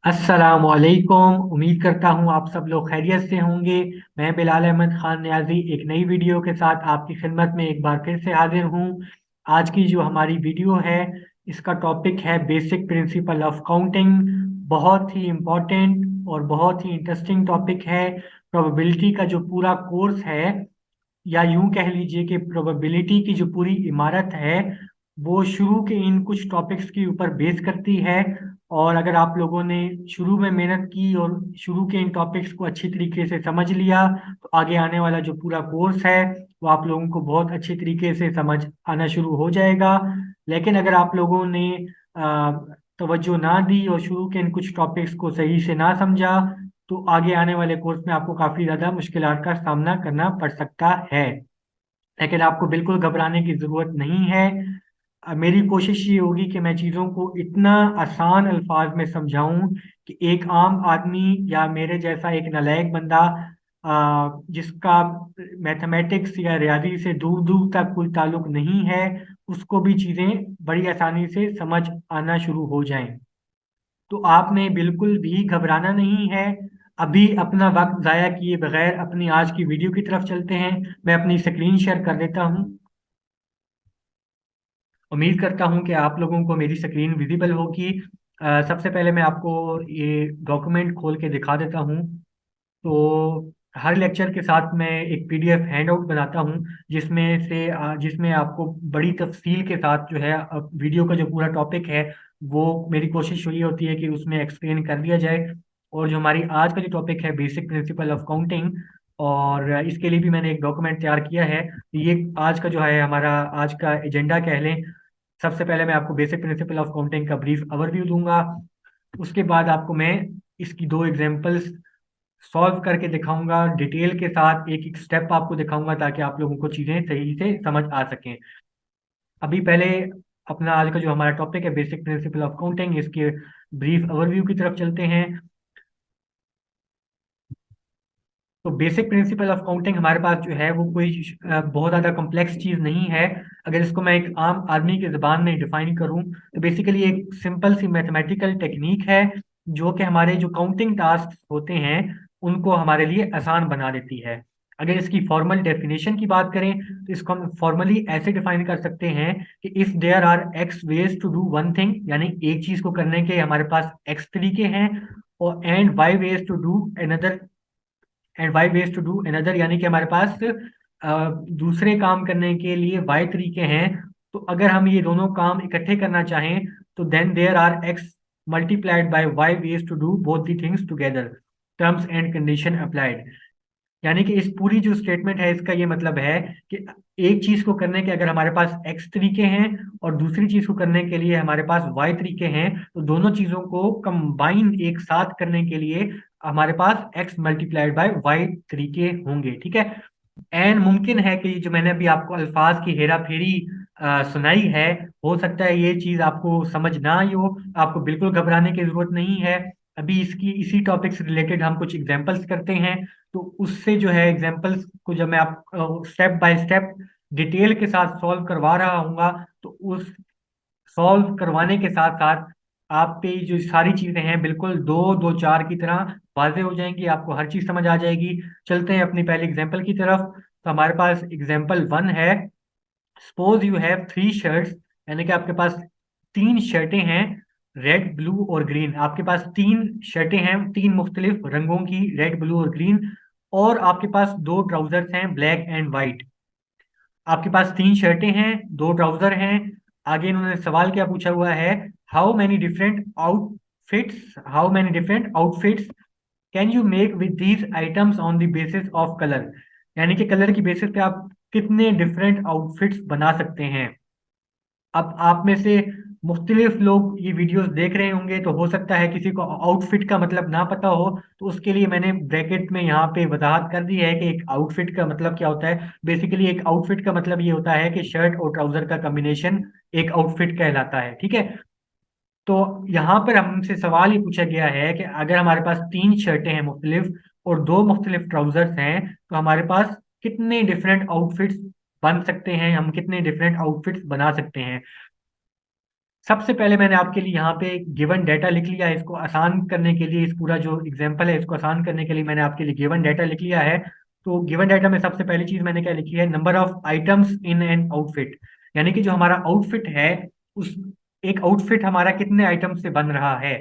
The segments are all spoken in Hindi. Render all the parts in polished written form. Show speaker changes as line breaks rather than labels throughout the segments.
अस्सलामुअलैकुम। उम्मीद करता हूँ आप सब लोग खैरियत से होंगे। मैं बिलाल अहमद खान न्याजी एक नई वीडियो के साथ आपकी खिदमत में एक बार फिर से हाजिर हूँ। आज की जो हमारी वीडियो है, इसका टॉपिक है बेसिक प्रिंसिपल ऑफ काउंटिंग। बहुत ही इम्पोर्टेंट और बहुत ही इंटरेस्टिंग टॉपिक है। प्रोबेबिलिटी का जो पूरा कोर्स है, या यूं कह लीजिए कि प्रोबेबिलिटी की जो पूरी इमारत है, वो शुरू के इन कुछ टॉपिक्स के ऊपर बेस करती है। और अगर आप लोगों ने शुरू में मेहनत की और शुरू के इन टॉपिक्स को अच्छी तरीके से समझ लिया, तो आगे आने वाला जो पूरा कोर्स है वो आप लोगों को बहुत अच्छी तरीके से समझ आना शुरू हो जाएगा। लेकिन अगर आप लोगों ने आ, तवज्जो ना दी और शुरू के इन कुछ टॉपिक्स को सही से ना समझा, तो आगे आने वाले कोर्स में आपको काफी ज्यादा मुश्किलात का सामना करना पड़ सकता है। लेकिन आपको बिल्कुल घबराने की जरूरत नहीं है। मेरी कोशिश ये होगी कि मैं चीज़ों को इतना आसान अल्फाज में समझाऊं कि एक आम आदमी या मेरे जैसा एक नालायक बंदा, जिसका मैथमेटिक्स या रियाजी से दूर दूर तक कोई ताल्लुक नहीं है, उसको भी चीज़ें बड़ी आसानी से समझ आना शुरू हो जाएं। तो आपने बिल्कुल भी घबराना नहीं है। अभी अपना वक्त ज़ाया किए बगैर अपनी आज की वीडियो की तरफ चलते हैं। मैं अपनी स्क्रीन शेयर कर देता हूं। उम्मीद करता हूं कि आप लोगों को मेरी स्क्रीन विजिबल होगी। सबसे पहले मैं आपको ये डॉक्यूमेंट खोल के दिखा देता हूं। तो हर लेक्चर के साथ मैं एक पीडीएफ हैंडआउट बनाता हूं, जिसमें आपको बड़ी तफसील के साथ जो है वीडियो का जो पूरा टॉपिक है, वो मेरी कोशिश यही होती है कि उसमें एक्सप्लेन कर दिया जाए। और जो हमारी आज का जो टॉपिक है बेसिक प्रिंसिपल ऑफ काउंटिंग, और इसके लिए भी मैंने एक डॉक्यूमेंट तैयार किया है। ये आज का जो है हमारा आज का एजेंडा कह लें। सबसे पहले मैं आपको बेसिक प्रिंसिपल ऑफ काउंटिंग का ब्रीफ ओवरव्यू दूंगा। उसके बाद आपको मैं इसकी दो एग्जांपल्स सॉल्व करके दिखाऊंगा, डिटेल के साथ एक एक स्टेप आपको दिखाऊंगा, ताकि आप लोगों को चीज़ें सही से समझ आ सकें। अभी पहले अपना आज का जो हमारा टॉपिक है बेसिक प्रिंसिपल ऑफ काउंटिंग, इसके ब्रीफ ओवरव्यू की तरफ चलते हैं। तो बेसिक प्रिंसिपल ऑफ काउंटिंग हमारे पास जो है वो कोई बहुत ज़्यादा कॉम्प्लेक्स चीज़ नहीं है। अगर इसको मैं एक आम आदमी की ज़बान में डिफाइन करूं, तो बेसिकली एक सिंपल सी मैथमेटिकल टेक्निक है, जो कि हमारे जो काउंटिंग टास्क होते हैं उनको हमारे लिए आसान बना देती है। अगर इसकी फॉर्मल डेफिनेशन की बात करें, तो इसको हम फॉर्मली ऐसे डिफाइन कर सकते हैं कि if there are X ways to do one thing, यानी एक चीज़ को करने के हमारे पास एक्स तरीके हैं, और and Y ways to do another, and Y ways to do another, यानी कि हमारे पास दूसरे काम करने के लिए वाई तरीके हैं। तो अगर हम ये दोनों काम इकट्ठे करना चाहें, तो then there are X multiplied by Y ways to do both the things together, terms and condition applied. यानी कि इस पूरी जो स्टेटमेंट है, इसका ये मतलब है कि एक चीज को करने के अगर हमारे पास एक्स तरीके हैं और दूसरी चीज को करने के लिए हमारे पास वाई तरीके हैं, तो दोनों चीजों को कंबाइन एक साथ करने के लिए हमारे पास एक्स मल्टीप्लाइड बाय वाई तरीके होंगे। ठीक है। एंड मुमकिन है कि जो मैंने अभी आपको अल्फाज की हेरा फेरी सुनाई है, हो सकता है ये चीज आपको समझ ना आई हो। आपको बिल्कुल घबराने की जरूरत नहीं है। अभी इसकी इसी टॉपिक से रिलेटेड हम कुछ एग्जांपल्स करते हैं। तो उससे जो है एग्जांपल्स को जब मैं आप स्टेप बाय स्टेप डिटेल के साथ सॉल्व करवा रहा हूँगा, तो उस सॉल्व करवाने के साथ साथ आप पे जो सारी चीजें हैं बिल्कुल दो दो चार की तरह वाजे हो जाएंगी, आपको हर चीज समझ आ जाएगी। चलते हैं अपनी पहले एग्जांपल की तरफ। तो हमारे पास एग्जांपल वन है। Suppose you have three shirts, यानी कि आपके पास तीन शर्टें हैं, रेड ब्लू और ग्रीन। आपके पास तीन शर्टें हैं तीन मुख्तलिफ रंगों की, रेड ब्लू और ग्रीन। और आपके पास दो ट्राउजर्स हैं, ब्लैक एंड वाइट। आपके पास तीन शर्टें हैं, दो ट्राउजर हैं। आगे इन्होंने सवाल क्या पूछा हुआ है, how many different outfits can you make with these items on the basis of colour. यानी कि कलर की बेसिस पे आप कितने डिफरेंट आउटफिट्स बना सकते हैं। अब आप में से मुख्तलिफ लोग ये वीडियोस देख रहे होंगे, तो हो सकता है किसी को आउटफिट का मतलब ना पता हो। तो उसके लिए मैंने ब्रैकेट में यहाँ पे वजाहत कर दी है कि एक आउटफिट का मतलब क्या होता है। बेसिकली एक आउटफिट का मतलब ये होता है कि शर्ट और ट्राउजर का कॉम्बिनेशन एक आउटफिट कहलाता है। ठीक है। तो यहाँ पर हमसे सवाल ये पूछा गया है कि अगर हमारे पास तीन शर्टें हैं मुख्तलिफ और दो मुख्तलिफ ट्राउजर्स हैं, तो हमारे पास कितने डिफरेंट आउटफिट्स बन सकते हैं, हम कितने डिफरेंट आउटफिट्स बना सकते हैं। सबसे पहले मैंने आपके लिए यहाँ पे गिवन डाटा लिख लिया है, इसको आसान करने के लिए, इस पूरा जो एग्जांपल है इसको आसान करने के लिए मैंने आपके लिए गिवन डाटा लिख लिया है। तो गिवन डाटा में सबसे पहली चीज मैंने क्या लिखी है, number of items in an outfit. यानी कि जो हमारा आउटफिट है, उस एक आउटफिट हमारा कितने आइटम से बन रहा है।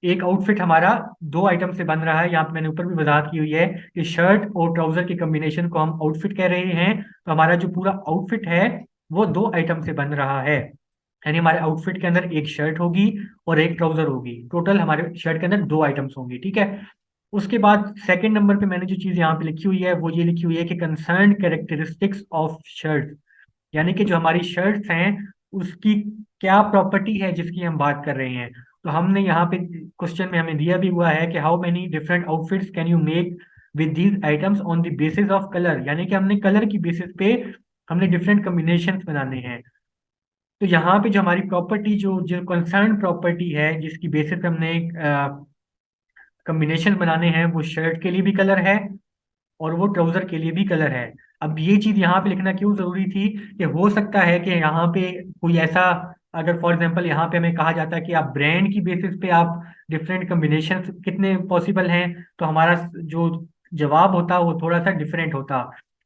एक आउटफिट हमारा दो आइटम से बन रहा है। यहाँ पे मैंने ऊपर भी वजाहत की हुई है कि शर्ट और ट्राउजर के कॉम्बिनेशन को हम आउटफिट कह रहे हैं। तो हमारा जो पूरा आउटफिट है वो दो आइटम से बन रहा है। यानी हमारे आउटफिट के अंदर एक शर्ट होगी और एक ट्राउजर होगी, टोटल हमारे शर्ट के अंदर दो आइटम्स होंगी, ठीक है। उसके बाद सेकंड नंबर पे मैंने जो चीज यहाँ पे लिखी हुई है वो ये लिखी हुई है कि कंसर्न कैरेक्टरिस्टिक्स ऑफ शर्ट। यानी कि जो हमारी शर्ट्स हैं उसकी क्या प्रॉपर्टी है जिसकी हम बात कर रहे हैं। तो हमने यहाँ पे क्वेश्चन में हमें दिया भी हुआ है कि how many different outfits can you make with these items on the basis of colour. यानी कि हमने कलर की बेसिस पे हमने डिफरेंट कॉम्बिनेशन बनाने हैं। तो यहाँ पे जो हमारी प्रॉपर्टी, जो जो कंसर्न प्रॉपर्टी है जिसकी बेसिस पे हमने कॉम्बिनेशन बनाने हैं, वो शर्ट के लिए भी कलर है और वो ट्राउजर के लिए भी कलर है। अब ये चीज यहाँ पे लिखना क्यों जरूरी थी, कि हो सकता है कि यहाँ पे कोई ऐसा, अगर फॉर एग्जांपल यहाँ पे हमें कहा जाता है कि आप ब्रांड की बेसिस पे आप डिफरेंट कॉम्बिनेशन कितने पॉसिबल हैं, तो हमारा जो जवाब होता वो थोड़ा सा डिफरेंट होता।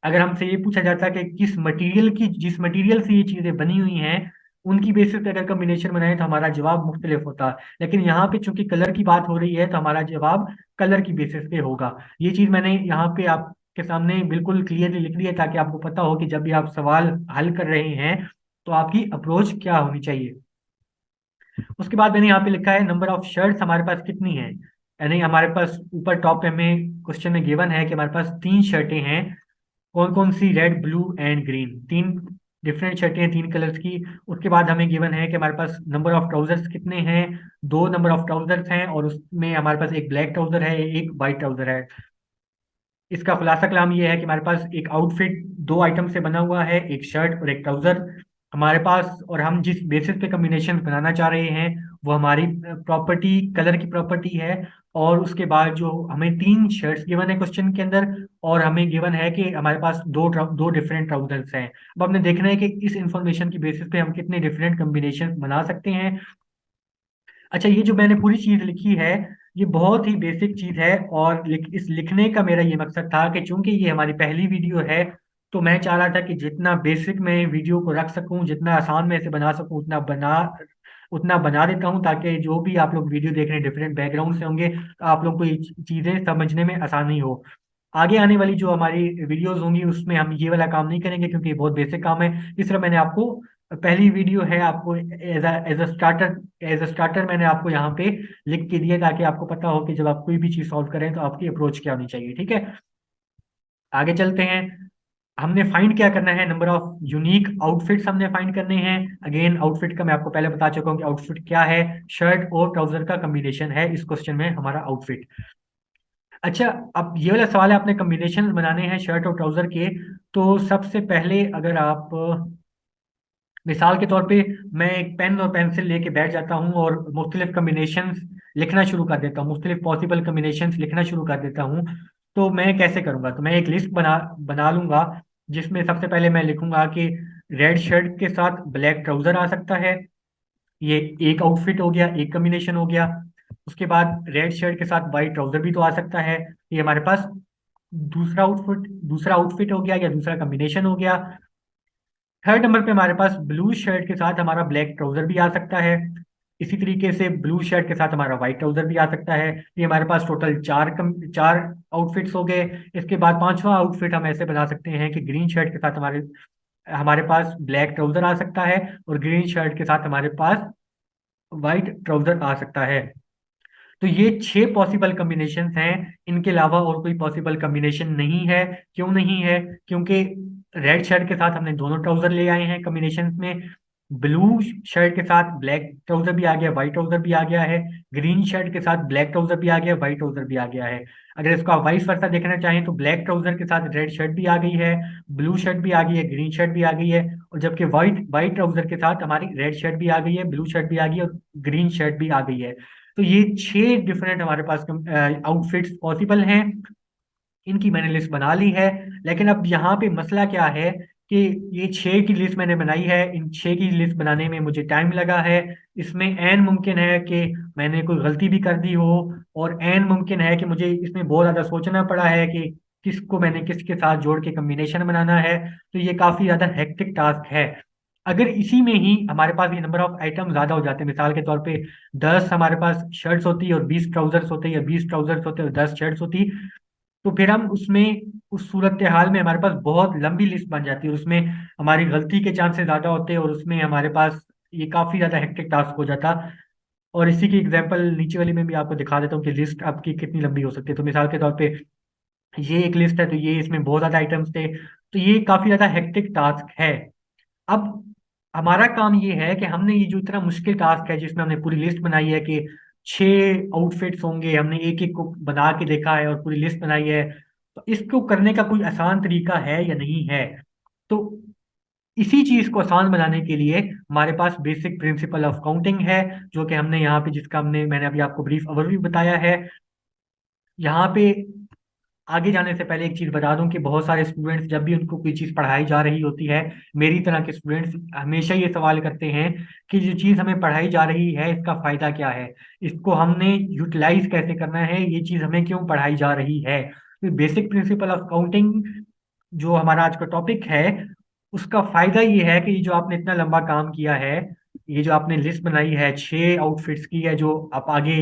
अगर हमसे ये पूछा जाता कि किस मटेरियल की, जिस मटेरियल से ये चीजें बनी हुई हैं उनकी बेसिस पे अगर कॉम्बिनेशन बनाए तो हमारा जवाब मुख्तलिफ होता। लेकिन यहाँ पे चूंकि कलर की बात हो रही है तो हमारा जवाब कलर की बेसिस पे होगा। ये चीज मैंने यहाँ पे आपके सामने बिल्कुल क्लियरली लिख दी है ताकि आपको पता हो कि जब भी आप सवाल हल कर रहे हैं तो आपकी अप्रोच क्या होनी चाहिए। उसके बाद मैंने यहाँ पे लिखा है नंबर ऑफ शर्ट्स हमारे पास कितनी है। यानी हमारे पास ऊपर टॉप पे हमें क्वेश्चन में गिवन है कि हमारे पास तीन शर्टें हैं। कौन कौन सी, रेड ब्लू एंड ग्रीन, तीन डिफरेंट शर्टें हैं तीन कलर्स की। उसके बाद हमें गिवन है कि हमारे पास नंबर ऑफ ट्राउजर्स कितने हैं, दो नंबर ऑफ ट्राउजर्स हैं और उसमें हमारे पास एक ब्लैक ट्राउजर है एक वाइट ट्राउजर है। इसका खुलासा कलाम ये है कि हमारे पास एक आउटफिट दो आइटम से बना हुआ है, एक शर्ट और एक ट्राउजर हमारे पास, और हम जिस बेसिस पे कॉम्बिनेशन बनाना चाह रहे हैं वो हमारी प्रॉपर्टी कलर की प्रॉपर्टी है। और उसके बाद जो हमें तीन शर्ट्स गिवन है क्वेश्चन के अंदर, और हमें गिवन है कि हमारे पास दो डिफरेंट ट्राउजर्स हैं। अब हमने देखना है कि इस इंफॉर्मेशन की बेसिस पे हम कितने डिफरेंट कॉम्बिनेशन बना सकते हैं। अच्छा, ये जो मैंने पूरी चीज लिखी है ये बहुत ही बेसिक चीज है, और इस लिखने का मेरा ये मकसद था कि चूंकि ये हमारी पहली वीडियो है तो मैं चाह रहा था कि जितना बेसिक मैं वीडियो को रख सकूं, जितना आसान मैं इसे बना सकूं उतना बना देता हूं, ताकि जो भी आप लोग वीडियो देख रहे हैं डिफरेंट बैकग्राउंड से होंगे तो आप लोग को ये चीजें समझने में आसानी हो। आगे आने वाली जो हमारी वीडियोस होंगी उसमें हम ये वाला काम नहीं करेंगे क्योंकि ये बहुत बेसिक काम है। इस तरह मैंने आपको पहली वीडियो है आपको एज अ स्टार्टर मैंने आपको यहाँ पे लिख के दिया ताकि आपको पता हो कि जब आप कोई भी चीज सॉल्व करें तो आपकी अप्रोच क्या होनी चाहिए, ठीक है। आगे चलते हैं। हमने फाइंड क्या करना है, नंबर ऑफ यूनिक आउटफिट्स हमने फाइंड करने हैं। अगेन आउटफिट का मैं आपको पहले बता चुका हूँ कि आउटफिट क्या है, शर्ट और ट्राउजर का कॉम्बिनेशन है इस क्वेश्चन में हमारा आउटफिट। अच्छा, अब ये वाला सवाल है, आपने कॉम्बिनेशन बनाने हैं शर्ट और ट्राउजर के। तो सबसे पहले अगर आप मिसाल के तौर पे मैं एक पेन और पेंसिल लेके बैठ जाता हूँ और मुख्तलिफ कम्बिनेशंस लिखना शुरू कर देता हूँ, मुख्तलिफ पॉसिबल कम्बिनेशंस लिखना शुरू कर देता हूँ। तो मैं कैसे करूँगा, तो मैं एक लिस्ट बना बना लूंगा जिसमें सबसे पहले मैं लिखूंगा कि रेड शर्ट के साथ ब्लैक ट्राउजर आ सकता है। ये एक आउटफिट हो गया, एक कम्बिनेशन हो गया। उसके बाद रेड शर्ट के साथ वाइट ट्राउजर भी तो आ सकता है। ये हमारे पास दूसरा आउटफिट हो गया या दूसरा कॉम्बिनेशन हो गया। थर्ड नंबर पे हमारे पास ब्लू शर्ट के साथ हमारा ब्लैक ट्राउजर भी आ सकता है। इसी तरीके से ब्लू शर्ट के साथ हमारा व्हाइट ट्राउजर भी आ सकता है। ये हमारे पास टोटल चार आउटफिट्स हो गए। इसके बाद पांचवा आउटफिट हम ऐसे बना सकते हैं कि ग्रीन शर्ट के साथ हमारे हमारे पास ब्लैक ट्राउजर आ सकता है और ग्रीन शर्ट के साथ हमारे पास व्हाइट ट्राउजर आ सकता है। तो ये छह पॉसिबल कॉम्बिनेशन हैं, इनके अलावा और कोई पॉसिबल कॉम्बिनेशन नहीं है। क्यों नहीं है, क्योंकि रेड शर्ट के साथ हमने दोनों ट्राउजर ले आए हैं कॉम्बिनेशन में, ब्लू शर्ट के साथ ब्लैक ट्राउजर भी आ गया, व्हाइट ट्राउजर भी आ गया है, ग्रीन शर्ट के साथ ब्लैक ट्राउजर भी आ गया, व्हाइट ट्राउजर भी आ गया है। अगर इसको आप वाइस वर्सा देखना चाहें तो ब्लैक ट्राउजर के साथ रेड शर्ट भी आ गई है, ब्लू शर्ट भी आ गई है, ग्रीन शर्ट भी आ गई है, और जबकि व्हाइट व्हाइट ट्राउजर के साथ हमारी रेड शर्ट भी आ गई है, ब्लू शर्ट भी आ गई है और ग्रीन शर्ट भी आ गई है। तो ये छह डिफरेंट हमारे पास आउटफिट्स पॉसिबल हैं, इनकी मैंने लिस्ट बना ली है। लेकिन अब यहाँ पे मसला क्या है कि ये 6 की लिस्ट मैंने बनाई है, इन 6 की लिस्ट बनाने में मुझे टाइम लगा है, इसमें एन मुमकिन है कि मैंने कोई गलती भी कर दी हो, और एन मुमकिन है कि मुझे इसमें बहुत ज़्यादा सोचना पड़ा है कि किसको मैंने किसके साथ जोड़ के कम्बिनेशन बनाना है। तो ये काफ़ी ज़्यादा हेक्टिक टास्क है। अगर इसी में ही हमारे पास ये नंबर ऑफ आइटम ज़्यादा हो जाते हैं, मिसाल के तौर पे 10 हमारे पास शर्ट्स होती है और 20 ट्राउजर्स होते हैं, या 20 ट्राउजर्स होते हैं और 10 शर्ट्स होती, तो फिर हम उसमें उस सूरत हाल में हमारे पास बहुत लंबी लिस्ट बन जाती है, और उसमें हमारी गलती के चांसेस ज़्यादा होते हैं, और उसमें हमारे पास ये काफ़ी ज़्यादा हेक्टिक टास्क हो जाता। और इसी की एग्जांपल नीचे वाली में भी आपको दिखा देता हूँ कि लिस्ट आपकी कितनी लंबी हो सकती है। तो मिसाल के तौर पे ये एक लिस्ट है, तो ये इसमें बहुत ज़्यादा आइटम्स थे, तो ये काफ़ी ज़्यादा हेक्टिक टास्क है। अब हमारा काम ये है कि हमने ये जो इतना मुश्किल टास्क है जिसमें हमने पूरी लिस्ट बनाई है कि 6 आउटफिट्स होंगे, हमने एक एक को बना के देखा है और पूरी लिस्ट बनाई है, तो इसको करने का कोई आसान तरीका है या नहीं है। तो इसी चीज को आसान बनाने के लिए हमारे पास बेसिक प्रिंसिपल ऑफ काउंटिंग है, जो कि हमने यहाँ पे जिसका मैंने अभी आपको ब्रीफ ओवरव्यू बताया है। यहाँ पे आगे जाने से पहले एक चीज बता दूं कि बहुत सारे स्टूडेंट्स जब भी उनको कोई चीज पढ़ाई जा रही होती है, मेरी तरह के स्टूडेंट्स हमेशा ये सवाल करते हैं कि जो चीज हमें पढ़ाई जा रही है इसका फायदा क्या है, इसको हमने यूटिलाइज कैसे करना है, ये चीज हमें क्यों पढ़ाई जा रही है। तो बेसिक प्रिंसिपल ऑफ काउंटिंग जो हमारा आज का टॉपिक है, उसका फायदा ये है कि ये जो आपने इतना लंबा काम किया है, ये जो आपने लिस्ट बनाई है 6 आउटफिट्स की, है जो आप आगे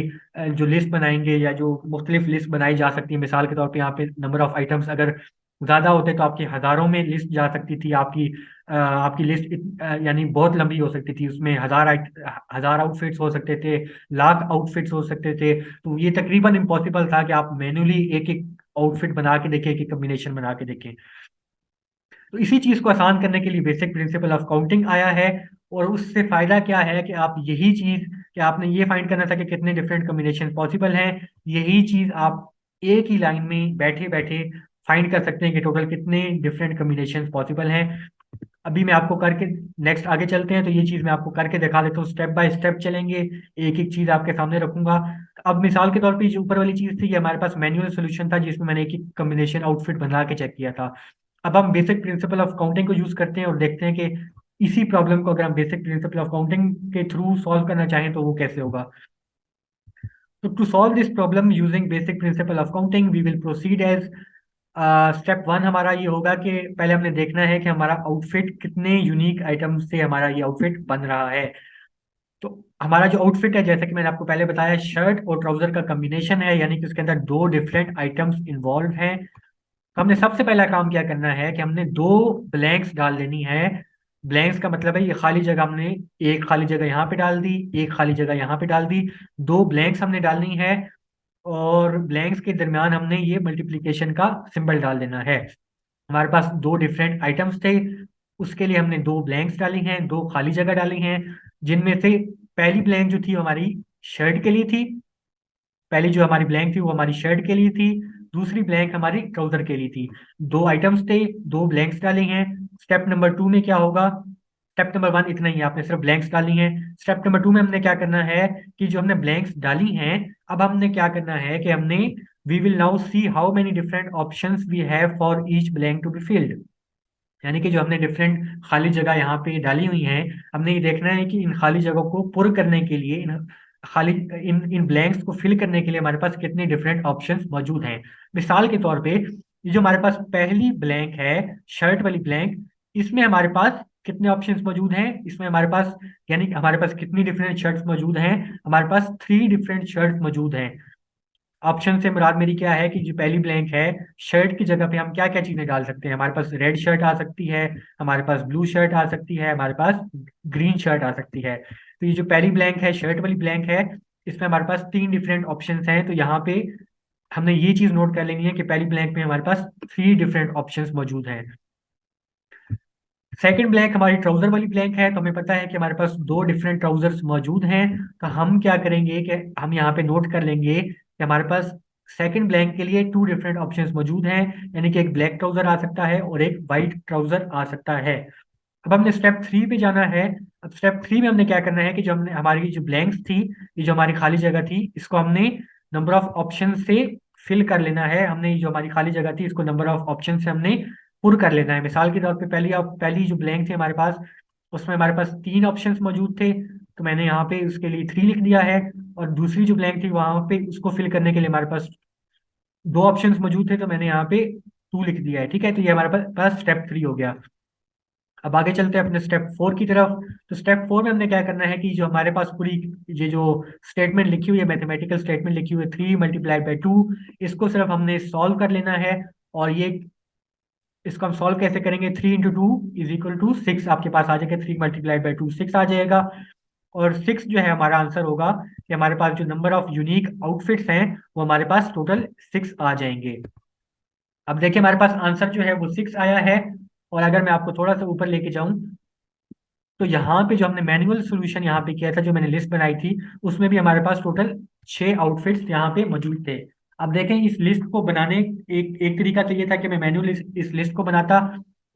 जो लिस्ट बनाएंगे या जो मुख्तलिफ लिस्ट बनाई जा सकती है, मिसाल के तौर पे यहाँ पे नंबर ऑफ आइटम्स अगर ज़्यादा होते तो आपकी हज़ारों में लिस्ट जा सकती थी, आपकी लिस्ट यानी बहुत लंबी हो सकती थी, उसमें हज़ार आउटफिट्स हो सकते थे, लाख आउटफिट्स हो सकते थे। तो ये तकरीबन इम्पॉसिबल था कि आप मैन्युअली एक एक आउटफिट बना के देखें, एक एक कम्बिनेशन बना के देखें। तो इसी चीज को आसान करने के लिए बेसिक प्रिंसिपल ऑफ काउंटिंग आया है। और उससे फायदा क्या है कि आप यही चीज, कि आपने ये फाइंड करना था कि कितने डिफरेंट कॉम्बिनेशन पॉसिबल हैं, यही चीज आप एक ही लाइन में बैठे बैठे फाइंड कर सकते हैं कि टोटल कितने डिफरेंट कॉम्बिनेशन पॉसिबल हैं। अभी मैं आपको करके, नेक्स्ट आगे चलते हैं, तो ये चीज मैं आपको करके दिखा देता हूँ, स्टेप बाय स्टेप चलेंगे, एक एक चीज आपके सामने रखूंगा। अब मिसाल के तौर पे जो ऊपर वाली चीज थी, ये हमारे पास मैनुअल सोल्यूशन था जिसमें मैंने एक एक कॉम्बिनेशन आउटफिट बना के चेक किया था। अब हम बेसिक प्रिंसिपल ऑफ काउंटिंग को यूज करते हैं और देखते हैं कि इसी प्रॉब्लम को अगर हम बेसिक प्रिंसिपल ऑफ काउंटिंग के थ्रू सॉल्व करना चाहें तो वो कैसे होगा। तो to solve this problem using basic principle of counting we will proceed as step one. हमारा ये होगा कि पहले हमने देखना है कि हमारा आउटफिट कितने यूनिक आइटम से हमारा ये आउटफिट बन रहा है। तो हमारा जो आउटफिट है, जैसे कि मैंने आपको पहले बताया, शर्ट और ट्राउजर का कॉम्बिनेशन है, यानी कि उसके अंदर दो डिफरेंट आइटम्स इन्वॉल्व हैं। तो हमने सबसे पहला काम क्या करना है कि हमने दो ब्लैंक्स डाल देनी है। ब्लैंक्स का मतलब है ये खाली जगह, हमने एक खाली जगह यहाँ पे डाल दी, एक खाली जगह यहाँ पे डाल दी, दो ब्लैंक्स हमने डालनी है। और ब्लैंक्स के दरमियान हमने ये मल्टीप्लिकेशन का सिंबल डाल देना है। हमारे पास दो डिफरेंट आइटम्स थे, उसके लिए हमने दो ब्लैंक्स डाली हैं, दो खाली जगह डाली हैं, जिनमें से पहली ब्लैंक जो थी वो हमारी शर्ट के लिए थी, पहली जो हमारी ब्लैंक थी वो हमारी शर्ट के लिए थी, दूसरी ब्लैंक हमारी ट्राउजर के लिए थी। दो आइटम्स थे, दो ब्लैंक्स डाले हैं। स्टेप नंबर टू में क्या होगा, स्टेप नंबर वन इतना ही है, आपने सिर्फ ब्लैंक्स डाली हैं। स्टेप नंबर टू में हमने क्या करना है कि जो हमने ब्लैंक्स डाली हैं, अब हमने क्या करना है कि हमने we will now see how many different options we have for each blank to be filled. यानी कि जो हमने डिफरेंट खाली जगह यहाँ पे डाली हुई हैं, हमने ये देखना है कि इन खाली जगहों को पुर करने के लिए, इन खाली इन इन ब्लैंक्स को फिल करने के लिए हमारे पास कितने डिफरेंट ऑप्शंस मौजूद हैं। मिसाल के तौर पे ये जो हमारे पास पहली ब्लैंक है, शर्ट वाली ब्लैंक, इसमें हमारे पास कितने ऑप्शंस मौजूद हैं, इसमें हमारे पास, यानी कि हमारे पास कितनी डिफरेंट शर्ट्स मौजूद हैं, हमारे पास 3 डिफरेंट शर्ट्स मौजूद हैं। ऑप्शन से मुराद मेरी क्या है कि जो पहली ब्लैंक है, शर्ट की जगह पे हम क्या क्या चीजें डाल सकते हैं, हमारे पास रेड शर्ट आ सकती है, हमारे पास ब्लू शर्ट आ सकती है, हमारे पास ग्रीन शर्ट आ सकती है। तो ये जो पहली ब्लैंक है, शर्ट वाली ब्लैंक है, इसमें हमारे पास 3 डिफरेंट ऑप्शंस हैं। तो यहाँ पे हमने ये चीज नोट कर लेनी है कि पहली ब्लैंक में हमारे पास 3 डिफरेंट ऑप्शंस मौजूद हैं। सेकंड ब्लैंक हमारी ट्राउजर वाली ब्लैंक है, तो हमें पता है कि हमारे पास दो डिफरेंट ट्राउजर्स मौजूद हैं। तो हम क्या करेंगे कि हम यहाँ पे नोट कर लेंगे कि हमारे पास सेकंड ब्लैंक के लिए 2 डिफरेंट ऑप्शंस मौजूद हैं, यानी कि एक ब्लैक ट्राउजर आ सकता है और एक वाइट ट्राउजर आ सकता है। अब हमने स्टेप थ्री पे जाना है। अब स्टेप थ्री में हमने क्या करना है कि जो हमने हमारी जो ब्लैंक्स थी, ये जो हमारी खाली जगह थी, इसको हमने नंबर ऑफ ऑप्शन से फिल कर लेना है। हमने ये जो हमारी खाली जगह थी इसको नंबर ऑफ ऑप्शन से हमने पुर कर लेना है। मिसाल के तौर पे पहली जो ब्लैंक थी हमारे पास, उसमें हमारे पास तीन ऑप्शंस मौजूद थे, तो मैंने यहाँ पे उसके लिए 3 लिख दिया है। और दूसरी जो ब्लैंक थी वहां पे उसको फिल करने के लिए हमारे पास दो ऑप्शंस मौजूद थे, तो मैंने यहाँ पे 2 लिख दिया है। ठीक है, तो ये हमारे पास स्टेप 3 हो गया। अब आगे चलते हैं अपने स्टेप 4 की तरफ। तो स्टेप 4 में हमने क्या करना है कि जो हमारे पास पूरी ये जो स्टेटमेंट लिखी हुई है, मैथमेटिकल स्टेटमेंट लिखी हुई है 3 × 2, इसको सिर्फ हमने सॉल्व कर लेना है। और ये इसको हम सॉल्व कैसे करेंगे? 3 × 2 = 6 आपके पास आ जाएगा। 3 × 2 6 आ जाएगा। और 6 जो है हमारा आंसर होगा कि हमारे पास जो नंबर ऑफ यूनिक आउटफिट्स हैं वो हमारे पास टोटल 6 आ जाएंगे। अब देखिए हमारे पास आंसर जो है वो 6 आया है। और अगर मैं आपको थोड़ा सा ऊपर लेके जाऊं, तो यहाँ पे जो हमने मैनुअल सोल्यूशन यहाँ पे किया था, जो मैंने लिस्ट बनाई थी, उसमें भी हमारे पास टोटल 6 आउटफिट्स यहाँ पे मौजूद थे। अब देखें इस लिस्ट को बनाने, एक एक तरीका तो ये था कि मैं मैनुअल इस लिस्ट को बनाता,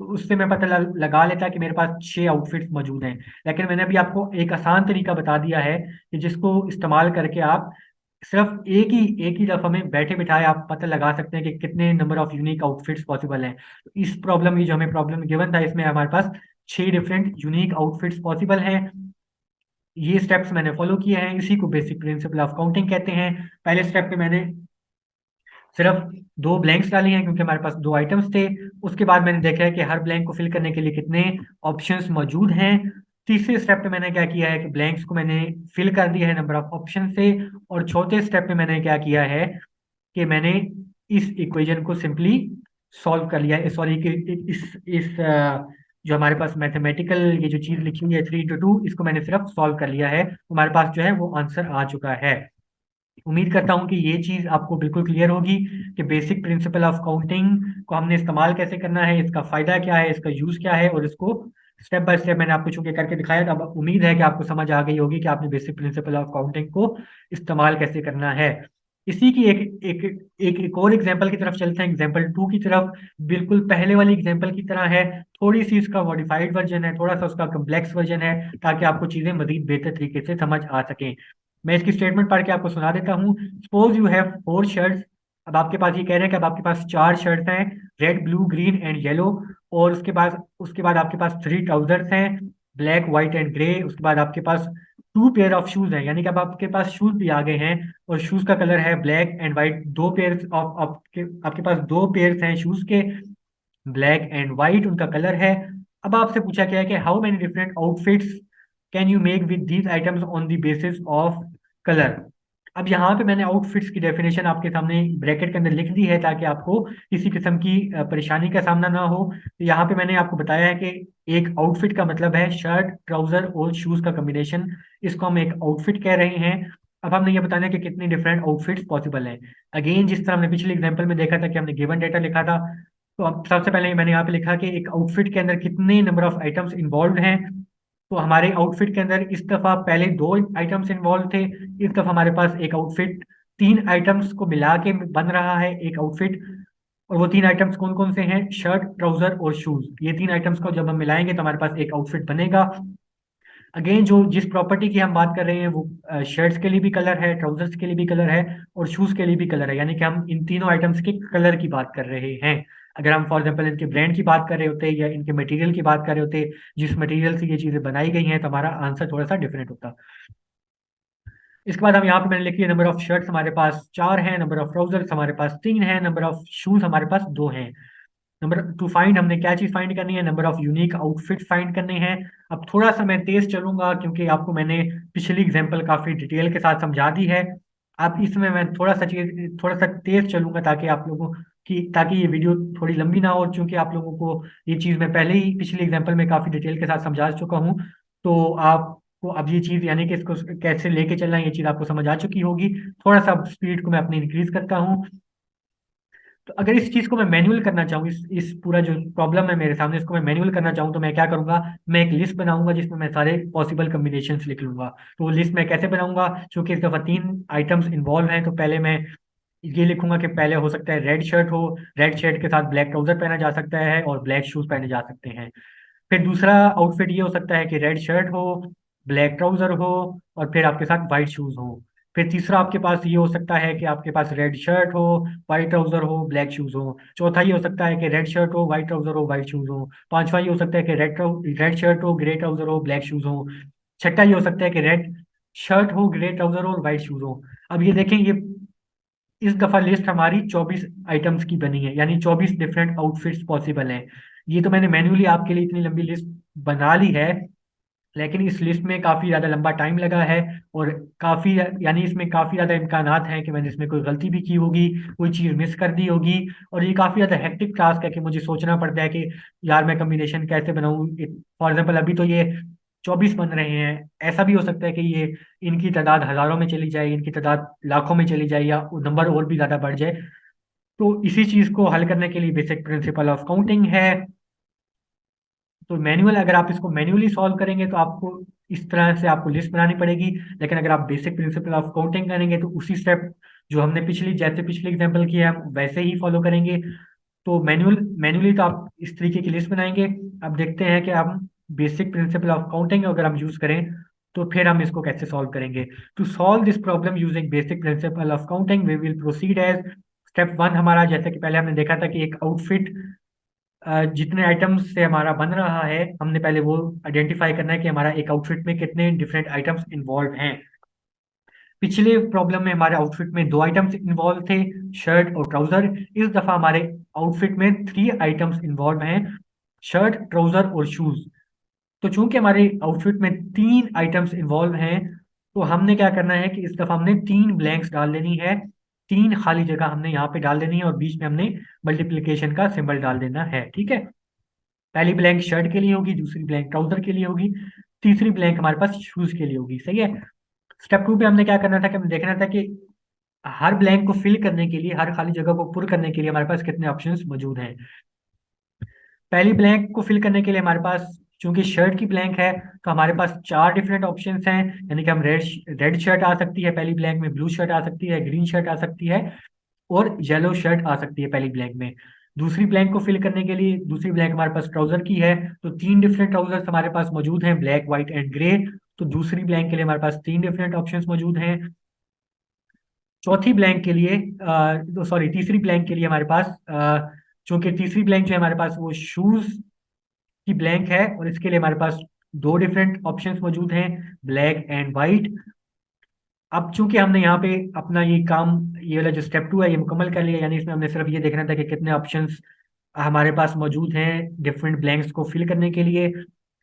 तो उससे मैं पता लगा लेता कि मेरे पास 6 आउटफिट्स मौजूद हैं। लेकिन मैंने अभी आपको एक आसान तरीका बता दिया है कि जिसको इस्तेमाल करके आप सिर्फ एक ही दफा में बैठे बिठाए आप पता लगा सकते हैं कि कितने number of unique outfits possible हैं। तो इस प्रॉब्लम, ये जो हमें प्रॉब्लम गिवन था, इसमें हमारे पास 6 डिफरेंट यूनिक आउटफिट्स पॉसिबल हैं। ये स्टेप्स मैंने फॉलो किए हैं, इसी को बेसिक प्रिंसिपल ऑफ काउंटिंग कहते हैं। पहले स्टेप पे मैंने सिर्फ 2 ब्लैंक्स डाली हैं क्योंकि हमारे पास 2 आइटम्स थे। उसके बाद मैंने देखा है कि हर ब्लैंक को फिल करने के लिए कितने ऑप्शंस मौजूद हैं। तीसरे स्टेप पे मैंने क्या किया है कि ब्लैंक्स को मैंने फिल कर दिया है नंबर ऑफ ऑप्शन से। और चौथे स्टेप पे मैंने क्या किया है कि मैंने इस इक्वेशन को सिंपली सॉल्व कर लिया है। सॉरी कि जो हमारे पास मैथमेटिकल ये जो चीज लिखी हुई है 3 × 2, इसको मैंने सिर्फ सॉल्व कर लिया है। हमारे पास जो है वो आंसर आ चुका है। उम्मीद करता हूँ कि ये चीज आपको बिल्कुल क्लियर होगी कि बेसिक प्रिंसिपल ऑफ काउंटिंग को हमने इस्तेमाल कैसे करना है, इसका फायदा क्या है, इसका यूज क्या है, और इसको स्टेप बाय स्टेप मैंने आपको चूंकि करके दिखाया था। अब उम्मीद है कि आपको समझ आ गई होगी कि आपने बेसिक प्रिंसिपल ऑफ काउंटिंग को इस्तेमाल कैसे करना है। इसी की एक और एग्जांपल की तरफ चलते हैं, एग्जांपल 2 की तरफ। बिल्कुल पहले वाली एग्जांपल की तरह है, थोड़ी सी इसका मॉडिफाइड वर्जन है, थोड़ा सा उसका कम्प्लेक्स वर्जन है, ताकि आपको चीजें मजीद बेहतर तरीके से समझ आ सकें। मैं इसकी स्टेटमेंट पढ़ के आपको सुना देता हूँ। Suppose you have 4 shirts. अब आपके पास ये कह रहे हैं कि अब आपके पास 4 शर्ट्स हैं, red blue green and yellow. और उसके बाद आपके पास 3 ट्राउजर्स हैं, ब्लैक व्हाइट एंड ग्रे। उसके बाद आपके पास 2 पेयर ऑफ शूज हैं, यानी कि अब आपके पास शूज भी आ गए हैं। और शूज का कलर है ब्लैक एंड व्हाइट। दो पेयर ऑफ आपके पास 2 पेयर हैं शूज के, ब्लैक एंड व्हाइट उनका कलर है। अब आपसे पूछा गया है कि how many different outfits can you make with these items on the basis of colour. अब यहाँ पे मैंने आउटफिट्स की डेफिनेशन आपके सामने ब्रैकेट के अंदर लिख दी है, ताकि आपको किसी किस्म की परेशानी का सामना ना हो। तो यहाँ पे मैंने आपको बताया है कि एक आउटफिट का मतलब है शर्ट ट्राउजर और शूज का कॉम्बिनेशन, इसको हम एक आउटफिट कह रहे हैं। अब हमने ये बताना है कि कितनी डिफरेंट आउटफिट्स पॉसिबल हैं। अगेन जिस तरह हमने पिछले एग्जांपल में देखा था कि हमने गिवन डेटा लिखा था, तो अब सबसे पहले मैंने यहाँ पे लिखा कि एक आउटफिट के अंदर कितने नंबर ऑफ आइटम्स इन्वॉल्व हैं। तो हमारे आउटफिट के अंदर इस दफा पहले 2 आइटम्स इन्वॉल्व थे, इस दफा हमारे पास एक आउटफिट 3 आइटम्स को मिला के बन रहा है एक आउटफिट। और वो 3 आइटम्स कौन कौन से हैं? शर्ट ट्राउजर और शूज। ये 3 आइटम्स को जब हम मिलाएंगे तो हमारे पास एक आउटफिट बनेगा। अगेन जो जिस प्रॉपर्टी की हम बात कर रहे हैं वो शर्ट्स के लिए भी कलर है, ट्राउजर्स के लिए भी कलर है, और शूज के लिए भी कलर है, यानी कि हम इन तीनों आइटम्स के कलर की बात कर रहे हैं। अगर हम फॉर एग्जाम्पल इनके ब्रांड की बात कर रहे होते या इनके मटेरियल की बात कर रहे होते, जिस मटेरियल से ये चीजें बनाई गई हैं, तो हमारा आंसर थोड़ा सा डिफरेंट होता। इसके बाद हम यहाँ पे मैंने लिखी है नंबर ऑफ शर्ट्स हमारे पास 4 हैं, नंबर ऑफ ट्राउजर्स हमारे पास 3 हैं, नंबर ऑफ शूज हमारे पास 2 हैं। नंबर टू फाइंड, हमने क्या चीज फाइंड करनी है? Number of unique outfit find करने हैं। अब थोड़ा सा मैं तेज चलूंगा क्योंकि आपको मैंने पिछली एग्जांपल काफी डिटेल के साथ समझा दी है। आप इसमें मैं थोड़ा सा तेज चलूंगा ताकि ये वीडियो थोड़ी लंबी ना हो, क्योंकि आप लोगों को ये चीज मैं पहले ही पिछली एग्जांपल में काफी डिटेल के साथ समझा चुका हूँ। तो आपको अब ये चीज यानी कि इसको कैसे लेके चलना है, ये चीज आपको समझ आ चुकी होगी। थोड़ा सा स्पीड को मैं अपनी इंक्रीज करता हूँ। तो अगर इस चीज को मैं मैनुअल करना चाहूँ, इस पूरा जो प्रॉब्लम है मेरे सामने, इसको मैं मैनुअल करना चाहूँ, तो मैं क्या करूंगा? मैं एक लिस्ट बनाऊंगा जिसमें मैं सारे पॉसिबल कम्बिनेशंस लिख लूंगा। तो वो लिस्ट मैं कैसे बनाऊंगा? चूंकि इस दफा 3 आइटम्स इन्वॉल्व हैं, तो पहले मैं ये लिखूंगा कि पहले हो सकता है रेड शर्ट हो, रेड शर्ट के साथ ब्लैक ट्राउजर पहना जा सकता है और ब्लैक शूज पहने जा सकते हैं। फिर दूसरा आउटफिट ये हो सकता है कि रेड शर्ट हो, ब्लैक ट्राउजर हो, और फिर आपके साथ वाइट शूज हो। फिर तीसरा आपके पास ये हो सकता है कि आपके पास रेड शर्ट हो, व्हाइट ट्राउजर हो, ब्लैक शूज हो। चौथा ये हो सकता है कि रेड शर्ट हो, व्हाइट ट्राउजर हो, व्हाइट शूज हो। पांचवा ये हो सकता है कि रेड शर्ट हो, ग्रे ट्राउजर हो, ब्लैक शूज हो। छठा ये हो सकता है कि रेड शर्ट हो, ग्रे ट्राउजर हो और व्हाइट शूज हो। अब ये देखें, ये इस दफा लिस्ट हमारी 24 आइटम्स की बनी है, यानी 24 डिफरेंट आउटफिट्स पॉसिबल हैं। ये तो मैंने मैन्युअली आपके लिए इतनी लंबी लिस्ट बना ली है, लेकिन इस लिस्ट में काफी ज्यादा लंबा टाइम लगा है। और काफी, यानी इसमें काफी ज्यादा इम्कानात हैं कि मैंने इसमें कोई गलती भी की होगी, कोई चीज मिस कर दी होगी। और ये काफी ज्यादा हेक्टिक टास्क है कि मुझे सोचना पड़ता है कि यार मैं कम्बिनेशन कैसे बनाऊं। फॉर एग्जाम्पल अभी तो ये 24 बन रहे हैं, ऐसा भी हो सकता है कि ये इनकी तादाद हजारों में चली जाए, इनकी तादाद लाखों में चली जाए, या नंबर और भी ज्यादा बढ़ जाए। तो इसी चीज को हल करने के लिए बेसिक प्रिंसिपल ऑफ काउंटिंग है। तो मैनुअल, अगर आप इसको मैन्युअली सॉल्व करेंगे तो आपको इस तरह से आपको लिस्ट बनानी पड़ेगी। लेकिन अगर आप बेसिक प्रिंसिपल ऑफ काउंटिंग करेंगे तो उसी स्टेप जो हमने पिछली एग्जांपल की है हम वैसे ही फॉलो करेंगे। तो मैन्युअली तो आप इस तरीके की लिस्ट बनाएंगे। अब देखते हैं कि हम बेसिक प्रिंसिपल ऑफ काउंटिंग अगर हम यूज करें तो फिर हम इसको कैसे सॉल्व करेंगे। To solve this problem using basic principle of counting we will proceed as step one. हमारा जैसे कि पहले हमने देखा था कि एक आउटफिट जितने आइटम्स से हमारा बन रहा है, हमने पहले वो आइडेंटिफाई करना है कि हमारा एक आउटफिट में कितने डिफरेंट आइटम्स इन्वॉल्व हैं। पिछले प्रॉब्लम में हमारे आउटफिट में दो आइटम्स इन्वॉल्व थे, शर्ट और ट्राउजर। इस दफा हमारे आउटफिट में थ्री आइटम्स इन्वॉल्व हैं, शर्ट, ट्राउजर और शूज। तो चूंकि हमारे आउटफिट में तीन आइटम्स इन्वॉल्व हैं, तो हमने क्या करना है कि इस दफा हमने तीन ब्लैंक्स डाल देनी है। तीन खाली जगह हमने यहाँ पे डाल देनी है और बीच में हमने मल्टीप्लिकेशन का सिंबल डाल देना है। ठीक है, पहली ब्लैंक शर्ट के लिए होगी, दूसरी ब्लैंक ट्राउजर के लिए होगी, तीसरी ब्लैंक हमारे पास शूज के लिए होगी। सही है। स्टेप टू पे हमने क्या करना था कि हमें देखना था कि हर ब्लैंक को फिल करने के लिए, हर खाली जगह को पुर करने के लिए हमारे पास कितने ऑप्शंस मौजूद हैं। पहली ब्लैंक को फिल करने के लिए हमारे पास, चूंकि शर्ट की ब्लैंक है, तो हमारे पास चार डिफरेंट ऑप्शंस हैं। यानी कि हम रेड शर्ट आ सकती है पहली ब्लैंक में, ब्लू शर्ट आ सकती है, ग्रीन शर्ट आ सकती है और येलो शर्ट आ सकती है पहली ब्लैंक में। दूसरी ब्लैंक को फिल करने के लिए दूसरी ब्लैंक हमारे पास ट्राउजर की है, तो तीन डिफरेंट ट्राउजर्स हमारे पास मौजूद हैं, ब्लैक, व्हाइट एंड ग्रे। तो दूसरी ब्लैंक के लिए हमारे पास तीन डिफरेंट ऑप्शंस मौजूद हैं। चौथी ब्लैंक के लिए, सॉरी तीसरी ब्लैंक के लिए हमारे पास, चूंकि तीसरी ब्लैंक जो है हमारे पास वो शूज की ब्लैंक है, और इसके लिए हमारे पास दो डिफरेंट ऑप्शंस मौजूद हैं, ब्लैक एंड वाइट। अब चूंकि हमने यहाँ पे अपना ये काम, ये वाला जो स्टेप टू है ये मुकम्मल कर लिया, यानी इसमें हमने सिर्फ ये देखना था कि कितने ऑप्शंस हमारे पास मौजूद हैं डिफरेंट ब्लैंक्स को फिल करने के लिए।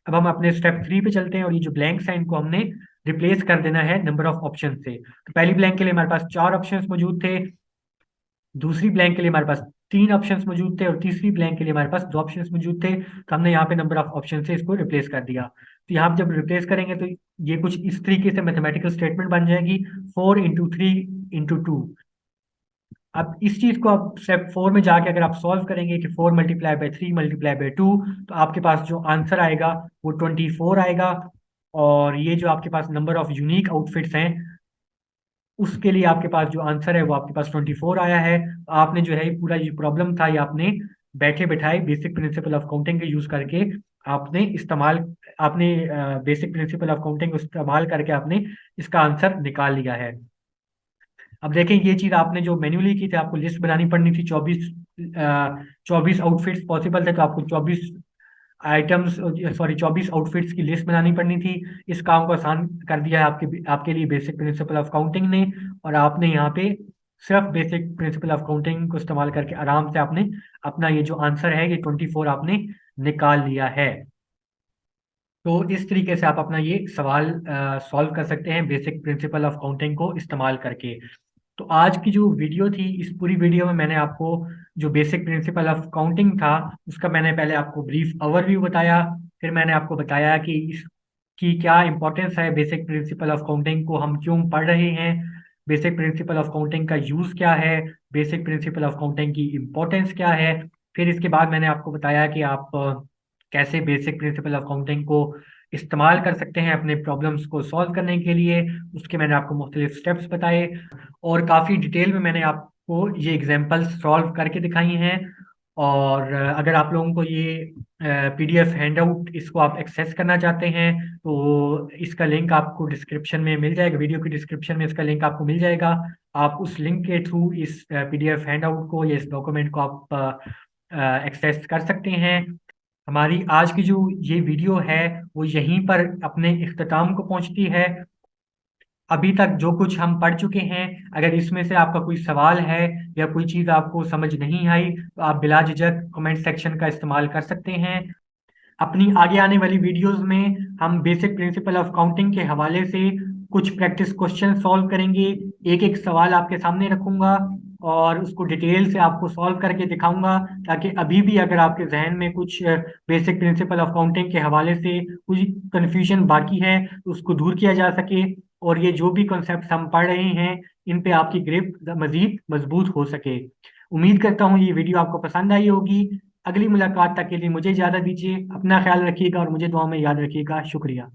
अब हम अपने स्टेप थ्री पे चलते हैं और ये जो ब्लैंक्स हैं इनको हमने रिप्लेस कर देना है नंबर ऑफ ऑप्शन से। तो पहली ब्लैंक के लिए हमारे पास चार ऑप्शंस मौजूद थे, दूसरी ब्लैंक के लिए हमारे पास तीन ऑप्शंस मौजूद थे और तीसरी ब्लैंक के लिए हमारे पास दो ऑप्शंस मौजूद थे। तो हमने यहाँ पे नंबर ऑफ ऑप्शन से इसको रिप्लेस कर दिया। तो यहाँ पे जब रिप्लेस करेंगे तो ये कुछ इस तरीके से मैथमेटिकल स्टेटमेंट बन जाएगी, 4 × 3 × 2। अब इस चीज को आप स्टेप फोर में जाके अगर आप सॉल्व करेंगे कि 4 × 3 × 2 तो आपके पास जो आंसर आएगा वो 24 आएगा। और ये जो आपके पास नंबर ऑफ यूनिक आउटफिट्स हैं उसके लिए आपके पास जो आंसर है वो आपके पास 24 आया है। आपने जो है पूरा ये प्रॉब्लम था ये आपने बैठे बैठाए बेसिक प्रिंसिपल ऑफ काउंटिंग के यूज करके आपने इस्तेमाल, आपने बेसिक प्रिंसिपल ऑफ काउंटिंग को इस्तेमाल करके आपने इसका आंसर निकाल लिया है। अब देखें, ये चीज आपने जो मैन्युअली की थी, आपको लिस्ट बनानी पड़नी थी, 24 आउटफिट्स पॉसिबल थे तो आपको 24 आइटम्स, सॉरी 24 आउटफिट्स की लिस्ट बनानी पड़नी थी। इस काम को आसान कर दिया है आपके लिए बेसिक प्रिंसिपल ऑफ काउंटिंग ने। और आपने यहाँ पे सिर्फ बेसिक प्रिंसिपल ऑफ काउंटिंग को इस्तेमाल करके आराम से आपने अपना ये जो आंसर है ये 24 आपने निकाल लिया है। तो इस तरीके से आप अपना ये सवाल सॉल्व कर सकते हैं बेसिक प्रिंसिपल ऑफ काउंटिंग को इस्तेमाल करके। तो आज की जो वीडियो थी, इस पूरी वीडियो में मैंने आपको जो बेसिक प्रिंसिपल ऑफ काउंटिंग था उसका मैंने पहले आपको ब्रीफ ओवरव्यू बताया। फिर मैंने आपको बताया कि इसकी क्या इंपॉर्टेंस है, बेसिक प्रिंसिपल ऑफ काउंटिंग को हम क्यों पढ़ रहे हैं, बेसिक प्रिंसिपल ऑफ काउंटिंग का यूज़ क्या है, बेसिक प्रिंसिपल ऑफ काउंटिंग की इंपॉर्टेंस क्या है। फिर इसके बाद मैंने आपको बताया कि आप कैसे बेसिक प्रिंसिपल ऑफ काउंटिंग को इस्तेमाल कर सकते हैं अपने प्रॉब्लम्स को सॉल्व करने के लिए। उसके मैंने आपको मुख्तलिफ स्टेप्स बताए और काफ़ी डिटेल में मैंने आपको ये एग्जांपल्स सॉल्व करके दिखाई हैं। और अगर आप लोगों को ये पीडीएफ हैंडआउट इसको आप एक्सेस करना चाहते हैं तो इसका लिंक आपको डिस्क्रिप्शन में मिल जाएगा, वीडियो की डिस्क्रिप्शन में इसका लिंक आपको मिल जाएगा। आप उस लिंक के थ्रू इस पीडीएफ हैंडआउट को या इस डॉक्यूमेंट को आप एक्सेस कर सकते हैं। हमारी आज की जो ये वीडियो है वो यहीं पर अपने इख्तिताम को पहुंचती है। अभी तक जो कुछ हम पढ़ चुके हैं, अगर इसमें से आपका कोई सवाल है या कोई चीज़ आपको समझ नहीं आई तो आप बिला झिझक कमेंट सेक्शन का इस्तेमाल कर सकते हैं। अपनी आगे आने वाली वीडियोस में हम बेसिक प्रिंसिपल ऑफ काउंटिंग के हवाले से कुछ प्रैक्टिस क्वेश्चन सॉल्व करेंगे। एक एक सवाल आपके सामने रखूंगा और उसको डिटेल से आपको सॉल्व करके दिखाऊंगा, ताकि अभी भी अगर आपके जहन में कुछ बेसिक प्रिंसिपल ऑफ काउंटिंग के हवाले से कुछ कंफ्यूजन बाकी है तो उसको दूर किया जा सके, और ये जो भी कॉन्सेप्ट हम पढ़ रहे हैं इन पे आपकी ग्रिप मजीद मजबूत हो सके। उम्मीद करता हूँ ये वीडियो आपको पसंद आई होगी। अगली मुलाकात तक के लिए मुझे इजाज़त दीजिए। अपना ख्याल रखिएगा और मुझे दुआ में याद रखिएगा। शुक्रिया।